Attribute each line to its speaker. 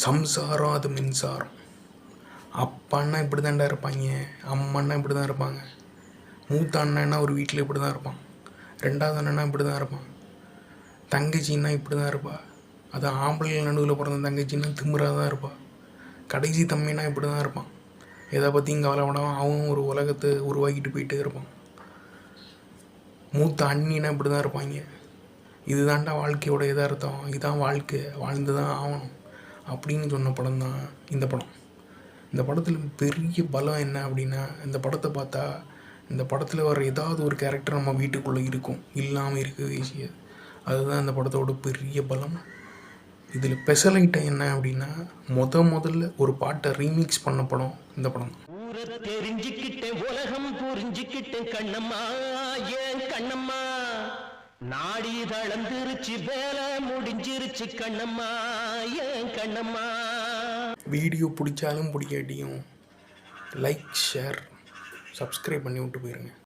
Speaker 1: சம்சாரம் அது மின்சாரம். அப்பான்னா இப்படி தான்டா இருப்பாங்க, அம்மான்னா இப்படி தான் இருப்பாங்க. மூத்த அண்ணன்னா ஒரு வீட்டில் இப்படி தான் இருப்பான், ரெண்டாவது அண்ணன்னா இப்படி தான் இருப்பான், தங்கச்சின்னா இப்படி தான் இருப்பாள். அது ஆம்பளைகள் நடுவில் பிறந்த தங்கச்சின்னா திமிராக தான் இருப்பாள். கடைசி தம்பினா இப்படி தான் இருப்பான், எதை பற்றியும் கவலைப்படாமல் அவன் ஒரு உலகத்தை உருவாக்கிட்டு போயிட்டே இருப்பான். மூத்த அண்ணினா இப்படி தான் இருப்பாங்க. இது தாண்டா வாழ்க்கையோட எதார்த்தம், இதுதான் வாழ்க்கை, வாழ்ந்து தான் ஆகணும் அப்படின்னு சொன்ன படம் தான் இந்த படம். இந்த படத்தில் பெரிய பலம் என்ன அப்படின்னா, இந்த படத்தை பார்த்தா இந்த படத்தில் வர ஏதாவது ஒரு கேரக்டர் நம்ம வீட்டுக்குள்ளே இருக்கும், இல்லாமல் இருக்கவே செய்யாது. அதுதான் இந்த படத்தோட பெரிய பலம். இதில் ஸ்பெஷல் ஐட்டம் என்ன அப்படின்னா, முதல்ல ஒரு பாட்டை ரீமிக்ஸ் பண்ண படம் இந்த படம் தான்.
Speaker 2: தெரிஞ்சுக்கிட்டேன், உலகம் புரிஞ்சுக்கிட்டேன் கண்ணம்மா, ஏன் கண்ணம்மா, நாடி தளர்ந்துருச்சு, வேலை முடிஞ்சிருச்சு கண்ணம்மா, ஏன் கண்ணம்மா.
Speaker 1: வீடியோ பிடிச்சாலும் பிடிக்காட்டியும் லைக், ஷேர், சப்ஸ்கிரைப் பண்ணி விட்டு போயிருங்க.